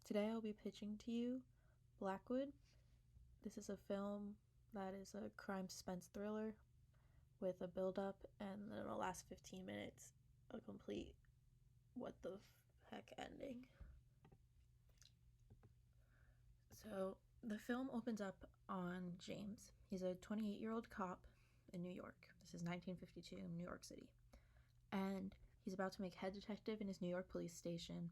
Today I'll be pitching to you Blackwood. This is a film that is a crime suspense thriller with a build-up and then the last 15 minutes a complete what the heck ending. So the film opens up on James. He's a 28-year-old cop in New York. This is 1952 New York City. And he's about to make head detective in his New York police station.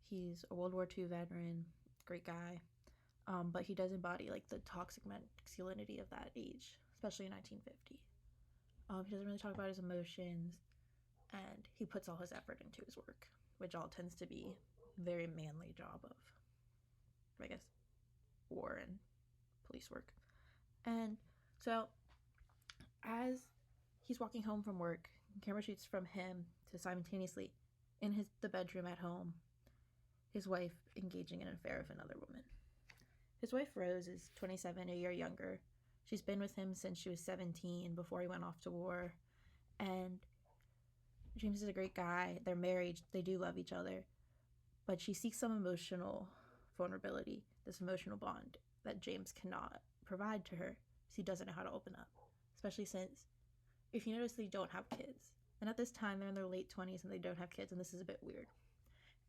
He's a World War II veteran, great guy, but he does embody like the toxic masculinity of that age, especially in 1950. He doesn't really talk about his emotions, and he puts all his effort into his work, which all tends to be a very manly job of, I guess, war and police work. And so, as he's walking home from work, camera shoots from him to simultaneously in the bedroom at home, his wife engaging in an affair with another woman. His wife, Rose, is 27, a year younger. She's been with him since she was 17, before he went off to war. And James is a great guy. They're married. They do love each other. But she seeks some emotional vulnerability, this emotional bond that James cannot provide to her, because he doesn't know how to open up. Especially since, if you notice, they don't have kids. And at this time, they're in their late 20s and they don't have kids, and this is a bit weird.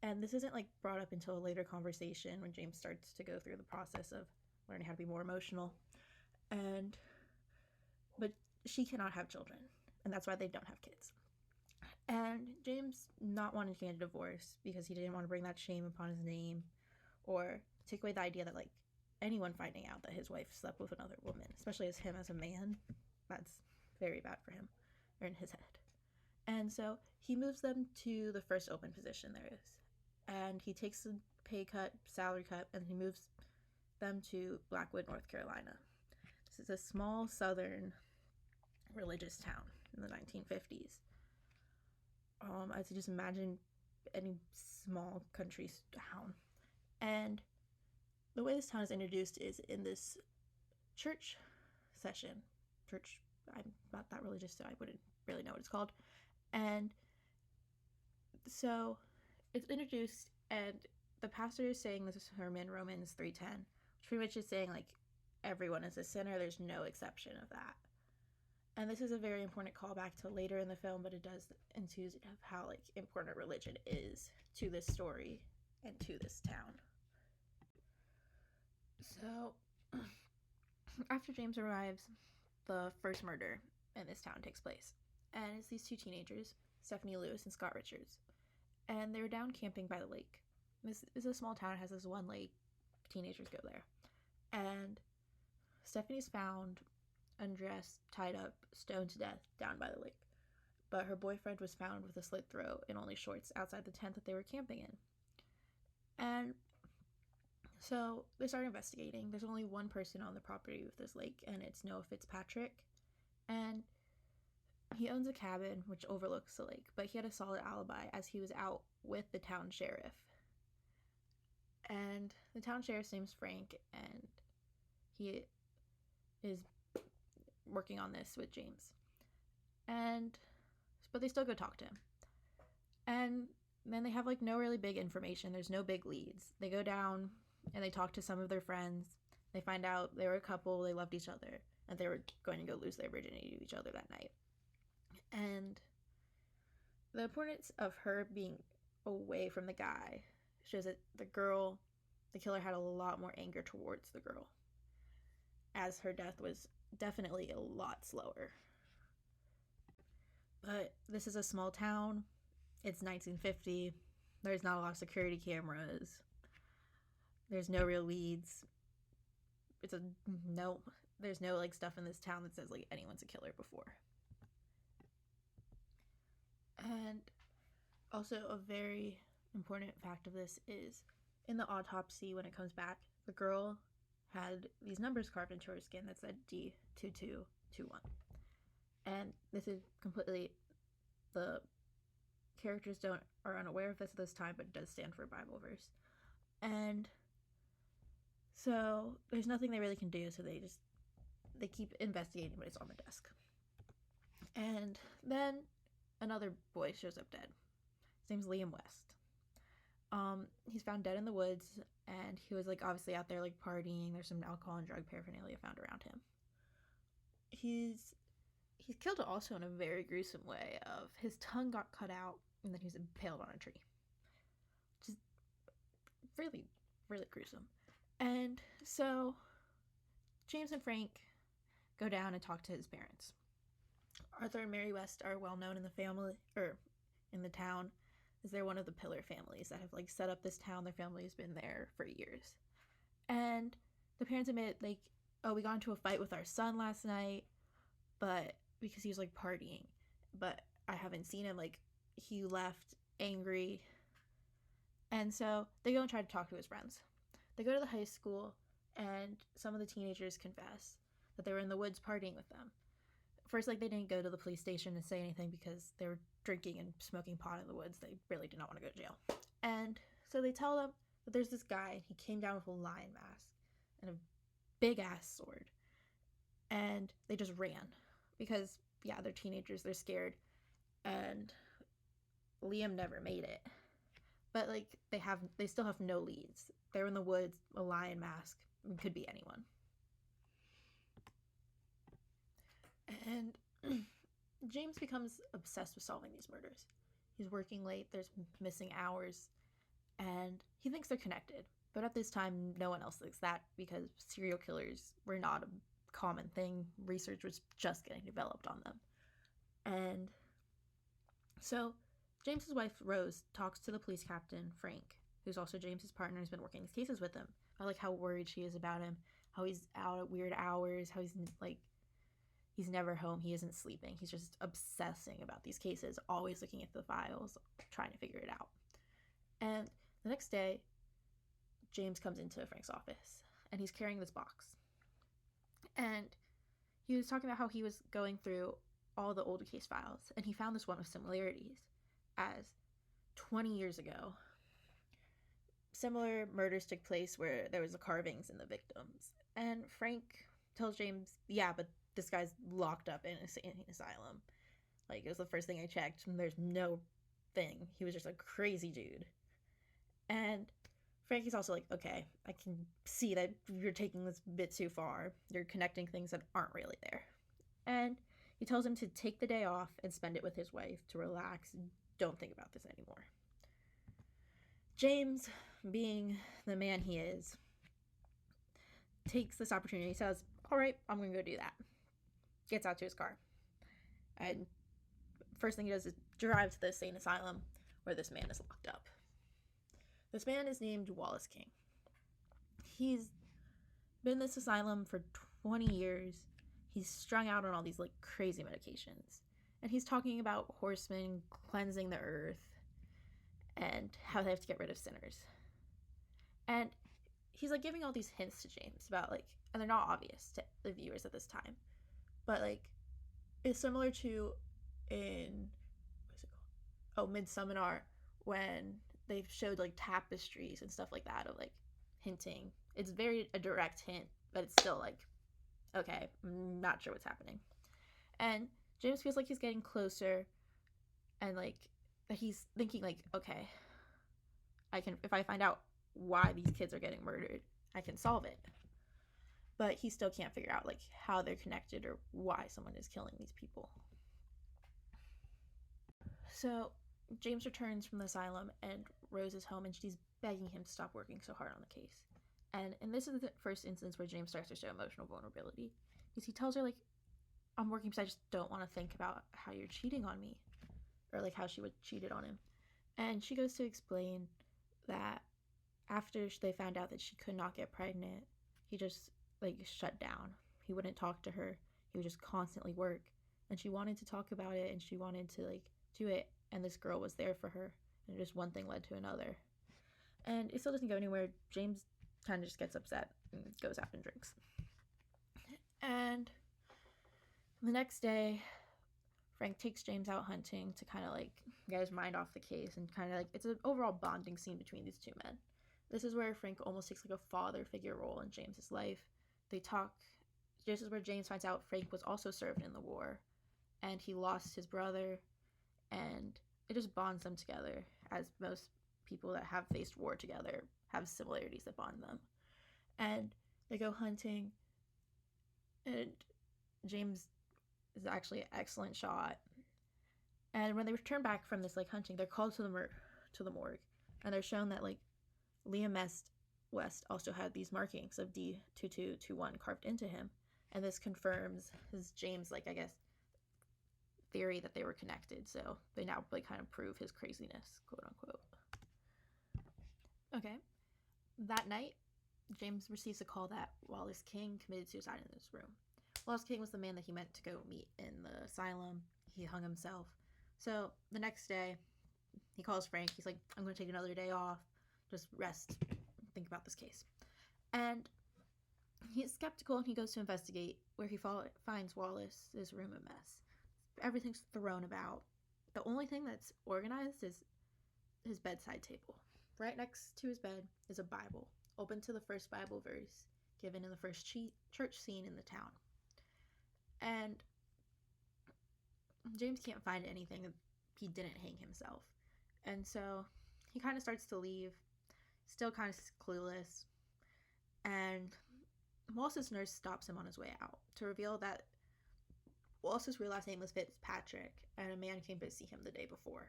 And this isn't like brought up until a later conversation when James starts to go through the process of learning how to be more emotional. But she cannot have children, and that's why they don't have kids. And James not wanting to get a divorce because he didn't want to bring that shame upon his name or take away the idea that like anyone finding out that his wife slept with another woman, especially as him as a man, that's very bad for him or in his head. And so he moves them to the first open position there is. And he takes a pay cut, salary cut, and he moves them to Blackwood, North Carolina. This is a small southern religious town in the 1950s. I just imagine any small country town. And the way this town is introduced is in this church session. I'm not that religious, so I wouldn't really know what it's called. And so it's introduced, and the pastor is saying this sermon, Romans 3:10, which pretty much is saying, like, everyone is a sinner, there's no exception of that. And this is a very important callback to later in the film, but it does into how, like, important religion is to this story and to this town. So, after James arrives, the first murder in this town takes place. And it's these two teenagers, Stephanie Lewis and Scott Richards. And they're down camping by the lake. This is a small town, it has this one lake, teenagers go there. And Stephanie's found undressed, tied up, stoned to death down by the lake. But her boyfriend was found with a slit throat and only shorts outside the tent that they were camping in. And so they start investigating. There's only one person on the property with this lake, and it's Noah Fitzpatrick. And he owns a cabin which overlooks the lake, but he had a solid alibi as he was out with the town sheriff. And the town sheriff's name's Frank, and he is working on this with James. But they still go talk to him. And then they have like no really big information. There's no big leads. They go down and they talk to some of their friends. They find out they were a couple, they loved each other, and they were going to go lose their virginity to each other that night. And the importance of her being away from the guy shows that the killer had a lot more anger towards the girl, as her death was definitely a lot slower. But this is a small town. It's 1950. There's not a lot of security cameras. There's no real leads. There's no like stuff in this town that says like anyone's a killer before. And also a very important fact of this is in the autopsy, when it comes back, the girl had these numbers carved into her skin that said D2221. And this is completely, the characters are unaware of this at this time, but it does stand for a Bible verse. And so there's nothing they really can do, so they keep investigating, but it's on the desk. And then another boy shows up dead. His name's Liam West. He's found dead in the woods, and he was like obviously out there like partying. There's some alcohol and drug paraphernalia found around him. He's killed also in a very gruesome way. Of his tongue got cut out, and then he was impaled on a tree. Just really, really gruesome. And so James and Frank go down and talk to his parents. Arthur and Mary West are well known in the family, or in the town, as they're one of the pillar families that have like set up this town. Their family's been there for years. And the parents admit, like, oh, we got into a fight with our son last night, but because he was like partying, but I haven't seen him, like, he left angry. And so they go and try to talk to his friends. They go to the high school, and some of the teenagers confess that they were in the woods partying with them. First, like, they didn't go to the police station and say anything because they were drinking and smoking pot in the woods. They really did not want to go to jail. And so they tell them that there's this guy, and he came down with a lion mask and a big ass sword. And they just ran because, yeah, they're teenagers, they're scared. And Liam never made it. But, like, they still have no leads. They're in the woods, a lion mask. It could be anyone. And James becomes obsessed with solving these murders. He's working late, there's missing hours, and he thinks they're connected. But at this time, no one else thinks that because serial killers were not a common thing. Research was just getting developed on them. And so James's wife, Rose, talks to the police captain, Frank, who's also James's partner, who's been working these cases with him. I like how worried she is about him, how he's out at weird hours, how he's like, he's never home, he isn't sleeping. He's just obsessing about these cases, always looking at the files, trying to figure it out. And the next day, James comes into Frank's office, and he's carrying this box. And he was talking about how he was going through all the old case files, and he found this one with similarities, as 20 years ago, similar murders took place where there was the carvings in the victims. And Frank tells James, yeah, but this guy's locked up in an insane asylum. Like, it was the first thing I checked, and there's no thing. He was just a crazy dude. And Frankie's also like, okay, I can see that you're taking this a bit too far. You're connecting things that aren't really there. And he tells him to take the day off and spend it with his wife, to relax and don't think about this anymore. James, being the man he is, takes this opportunity. He says, all right, I'm going to go do that. Gets out to his car. And first thing he does is drive to the insane asylum where this man is locked up. This man is named Wallace King. He's been in this asylum for 20 years. He's strung out on all these like crazy medications. And he's talking about horsemen cleansing the earth and how they have to get rid of sinners. And he's like giving all these hints to James about like, and they're not obvious to the viewers at this time, but like it's similar to in Midsommar, when they've showed like tapestries and stuff like that of like hinting. It's very a direct hint, but it's still like, okay, I'm not sure what's happening. And James feels like he's getting closer, and like he's thinking like, okay, I can, if I find out why these kids are getting murdered, I can solve it. But he still can't figure out like how they're connected or why someone is killing these people. So James returns from the asylum, and Rose is home, and she's begging him to stop working so hard on the case. And this is the first instance where James starts to show emotional vulnerability, because he tells her like, I'm working because I just don't want to think about how you're cheating on me, or like how she would cheated on him. And she goes to explain that after they found out that she could not get pregnant, he just like shut down. He wouldn't talk to her. He would just constantly work. And she wanted to talk about it, and she wanted to like do it, and this girl was there for her, and just one thing led to another. And it still doesn't go anywhere. James kind of just gets upset and goes out and drinks. And the next day, Frank takes James out hunting to kind of like get his mind off the case, and kind of like it's an overall bonding scene between these two men. This is where Frank almost takes like a father figure role in James's life. They talk. This is where James finds out Frank was also served in the war, and he lost his brother, and it just bonds them together, as most people that have faced war together have similarities that bond them. And they go hunting, and James is actually an excellent shot. And when they return back from this like hunting, they're called to the morgue, and they're shown that like Liam West also had these markings of D2221 carved into him, and this confirms his James like I guess theory that they were connected. So they now like kind of prove his craziness, quote unquote. Okay, that night, James receives a call that Wallace King committed suicide in this room. Wallace King was the man that he meant to go meet in the asylum. He hung himself. So the next day, he calls Frank. He's like, I'm going to take another day off. Just rest. Think about this case. And he's skeptical, and he goes to investigate, where he finds Wallace's room a mess. Everything's thrown about. The only thing that's organized is his bedside table. Right next to his bed is a Bible, open to the first Bible verse given in the first church scene in the town. And James can't find anything that he didn't hang himself. And so he kind of starts to leave, still kind of clueless. And Wallace's nurse stops him on his way out to reveal that Wallace's real last name was Fitzpatrick, and a man came to see him the day before.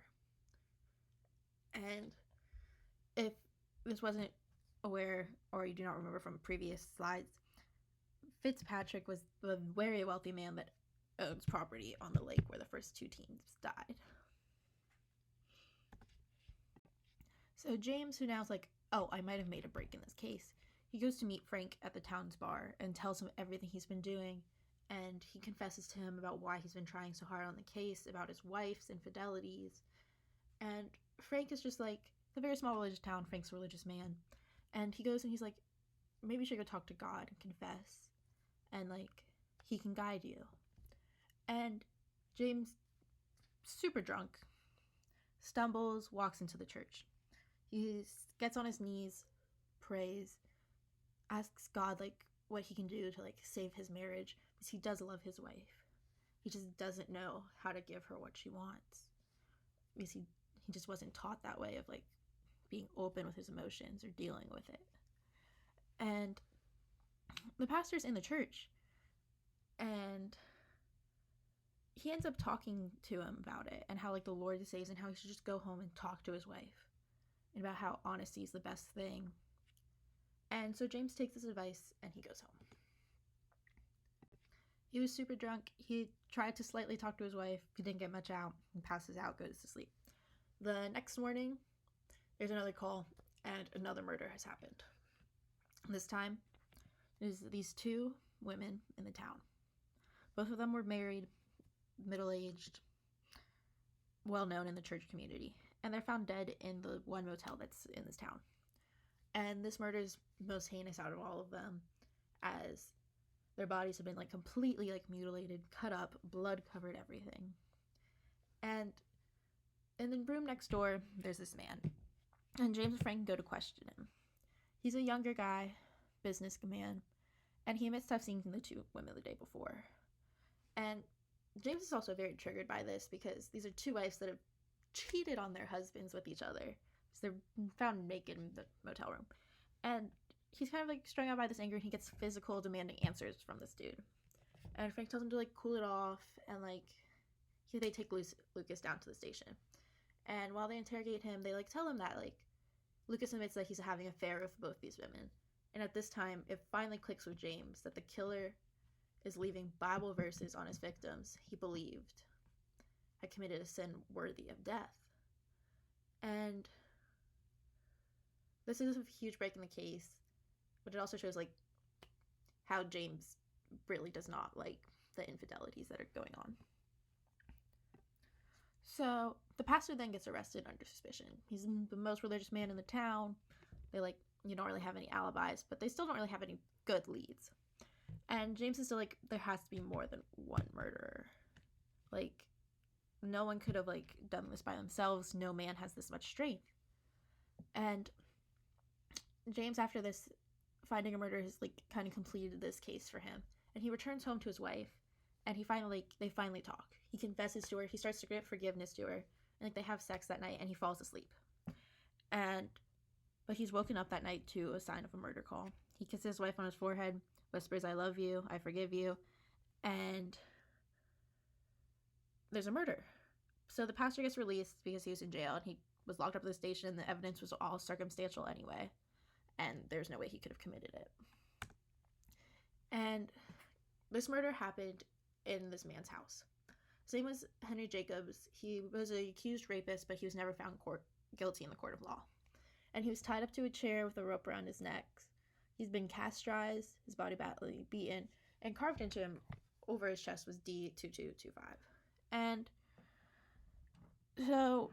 And if this wasn't aware, or you do not remember from previous slides, Fitzpatrick was the very wealthy man that owns property on the lake where the first two teens died. So James, who now is like, oh, I might have made a break in this case, he goes to meet Frank at the town's bar and tells him everything he's been doing, and he confesses to him about why he's been trying so hard on the case, about his wife's infidelities. And Frank is just like, it's a very small religious town, Frank's a religious man, and he goes and he's like, maybe you should go talk to God and confess, and like, he can guide you. And James, super drunk, stumbles, walks into the church. He gets on his knees, prays, asks God like what he can do to like save his marriage, because he does love his wife. He just doesn't know how to give her what she wants, because he just wasn't taught that way of like being open with his emotions or dealing with it. And the pastor's in the church, and he ends up talking to him about it, and how like the Lord saves, and how he should just go home and talk to his wife, and about how honesty is the best thing. And so James takes this advice and he goes home. He was super drunk. He tried to slightly talk to his wife. He didn't get much out. He passes out, goes to sleep. The next morning, there's another call, and another murder has happened. This time, there's these two women in the town. Both of them were married, middle-aged, well-known in the church community. And they're found dead in the one motel that's in this town. And this murder is most heinous out of all of them, as their bodies have been like completely like mutilated, cut up, blood covered everything. And in the room next door, there's this man, and James and Frank go to question him. He's a younger guy, businessman, and he admits to have seen the two women the day before. And James is also very triggered by this, because these are two wives that have cheated on their husbands with each other. So they're found naked in the motel room. And he's kind of like strung out by this anger, and he gets physical, demanding answers from this dude. And Frank tells him to like cool it off, and like they take Lucas down to the station. And while they interrogate him, they like tell him that like Lucas admits that he's having an affair with both these women. And at this time, it finally clicks with James that the killer is leaving Bible verses on his victims he believed had committed a sin worthy of death. And this is a huge break in the case, but it also shows like how James really does not like the infidelities that are going on. So the pastor then gets arrested under suspicion. He's the most religious man in the town. They like, you don't really have any alibis, but they still don't really have any good leads. And James is still like, there has to be more than one murderer. Like, no one could have like done this by themselves. No man has this much strength. And James, after this, finding a murder, has like kind of completed this case for him. And he returns home to his wife, and they finally talk. He confesses to her. He starts to grant forgiveness to her, and like they have sex that night, and he falls asleep. And but he's woken up that night to a sign of a murder call. He kisses his wife on his forehead, whispers, "I love you, I forgive you," and there's a murder. So the pastor gets released because he was in jail and he was locked up at the station. The evidence was all circumstantial anyway, and there's no way he could have committed it. And this murder happened in this man's house. Same as Henry Jacobs. He was an accused rapist, but he was never found guilty in the court of law. And he was tied up to a chair with a rope around his neck. He's been castrized, his body badly beaten, and carved into him over his chest was D2225. And so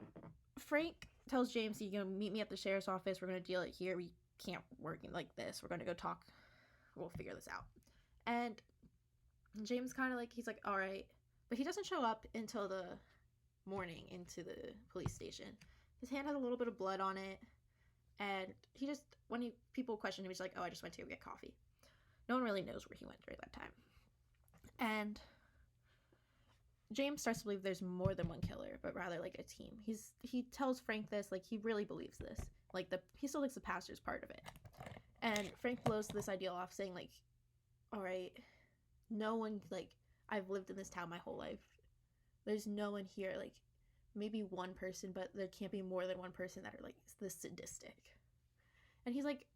Frank tells James, "You gonna meet me at the sheriff's office. We're gonna deal it here. We can't work like this. We're gonna go talk. We'll figure this out." And James kind of he's like, "All right," but he doesn't show up until the morning into the police station. His hand has a little bit of blood on it, and he just people question him, he's like, "Oh, I just went to go get coffee." No one really knows where he went during that time. And James starts to believe there's more than one killer, but rather a team. He tells Frank this, he really believes this. He still thinks the pastor's part of it. And Frank blows this idea off, saying "All right, no one, I've lived in this town my whole life. There's no one here, maybe one person, but there can't be more than one person that are this sadistic." And he's like,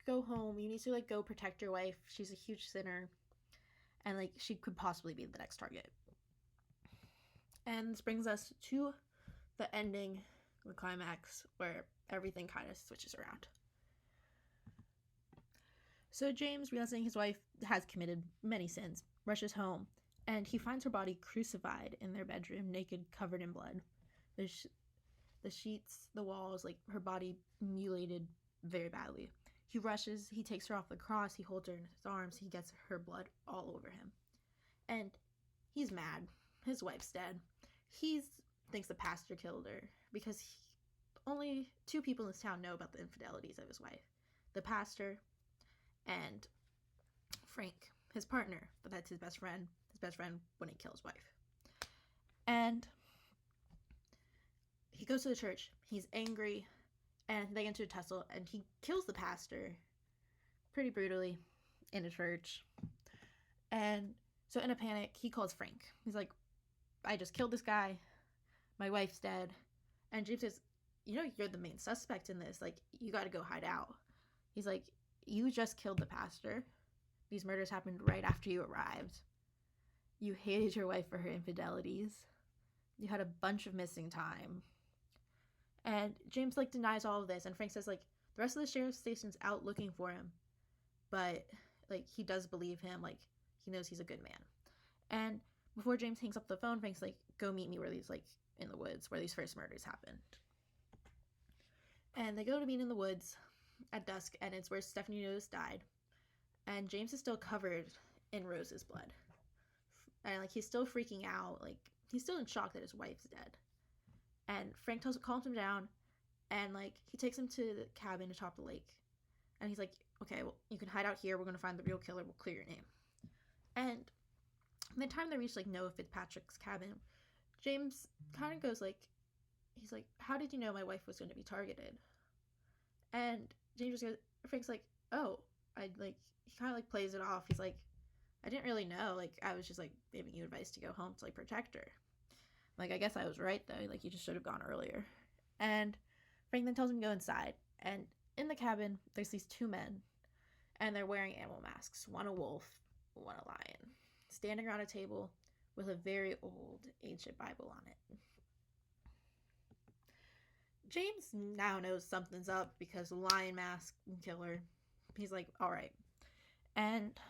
"Go home. You need to go protect your wife. She's a huge sinner, and she could possibly be the next target." And this brings us to the ending, the climax, where everything kind of switches around. So James, realizing his wife has committed many sins, rushes home, and he finds her body crucified in their bedroom, naked, covered in blood. The sheets, the walls, her body mutilated very badly. He rushes, he takes her off the cross, he holds her in his arms, he gets her blood all over him. And he's mad. His wife's dead. He thinks the pastor killed her because only two people in this town know about the infidelities of his wife. The pastor and Frank, his partner, but that's his best friend. His best friend wouldn't kill his wife. And he goes to the church. He's angry, and they get into a tussle, and he kills the pastor pretty brutally in a church. And so in a panic, he calls Frank. He's like, "I just killed this guy. My wife's dead." And James says, "You're the main suspect in this. You got to go hide out." He's like, "You just killed the pastor. These murders happened right after you arrived. You hated your wife for her infidelities. You had a bunch of missing time." And James denies all of this, and Frank says the rest of the sheriff's station's out looking for him, but he does believe him. He knows he's a good man. And before James hangs up the phone, Frank's like, "Go meet me where these in the woods where these first murders happened." And they go to meet in the woods at dusk, and it's where Stephanie Rose died. And James is still covered in Rose's blood, and he's still freaking out. He's still in shock that his wife's dead. And Frank calms him down, and he takes him to the cabin atop the lake. And he's like, "Okay, well, you can hide out here. We're gonna find the real killer. We'll clear your name." And by the time they reach Noah Fitzpatrick's cabin, James kind of goes he's like, "How did you know my wife was going to be targeted?" And Frank's like, "Oh, he kind of plays it off. He's like, "I didn't really know. I was just giving you advice to go home to protect her. I guess I was right though. You just should have gone earlier." And Frank then tells him to go inside. And in the cabin, there's these two men, and they're wearing animal masks. One a wolf, one a lion, standing around a table with a very old ancient Bible on it. James now knows something's up because the lion mask killer. He's like, "All right." And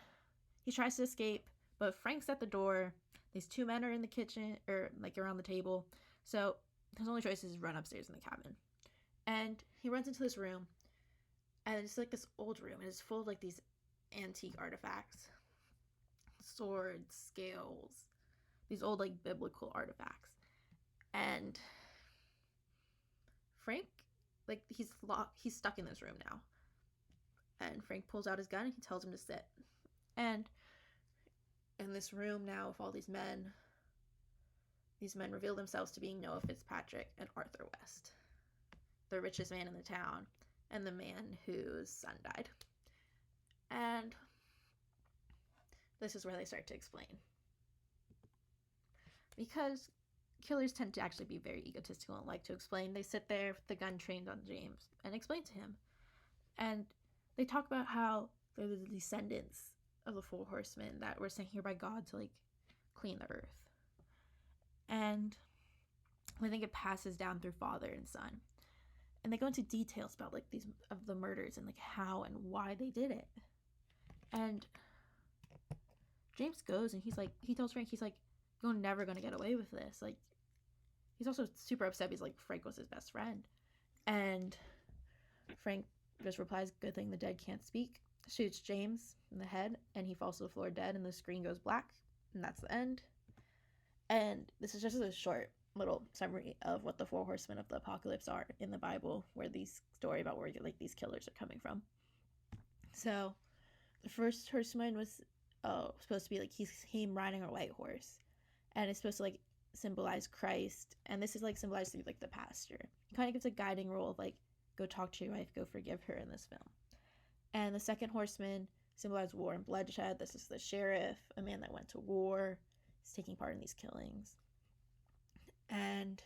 he tries to escape, but Frank's at the door. These two men are in the kitchen, or around the table. So his only choice is run upstairs in the cabin. And he runs into this room, and it's this old room, and it's full of these antique artifacts. Swords, scales, these old biblical artifacts. And Frank, he's stuck in this room now. And Frank pulls out his gun and he tells him to sit. And in this room now with all these men reveal themselves to being Noah Fitzpatrick and Arthur West. the richest man in the town and the man whose son died. And this is where they start to explain. Because killers tend to actually be very egotistical and like to explain, they sit there with the gun trained on James and explain to him. And they talk about how they're the descendants of the four horsemen that were sent here by God to like clean the earth. And I think it passes down through father and son. And they go into details about like these of the murders and like how and why they did it. And James goes and he tells Frank, he's like, you're never gonna get away with this. Like, he's also super upset because like Frank was his best friend. And Frank just replies, good thing the dead can't speak, shoots James in the head, and he falls to the floor dead, and the screen goes black, and that's the end. And this is just a short little summary of what the four horsemen of the apocalypse are in the Bible, where these story about where like these killers are coming from. So the first horseman was supposed to be like he came riding a white horse, and it's supposed to like symbolize Christ, and this is like symbolized through like the pastor. It kind of gives a guiding role of like, go talk to your wife, go forgive her in this film. And the second horseman symbolized war and bloodshed. This is the sheriff, a man that went to war. He's taking part in these killings. And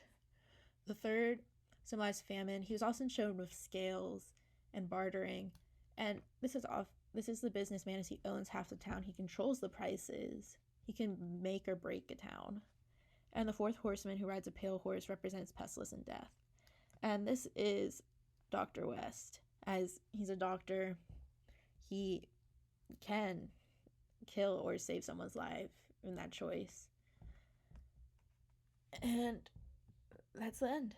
the third symbolized famine. He was often shown with scales and bartering. And this is the businessman, as he owns half the town. He controls the prices. He can make or break a town. And the fourth horseman, who rides a pale horse, represents pestilence and death. And this is Dr. West. As he's a doctor, he can kill or save someone's life in that choice. And that's the end.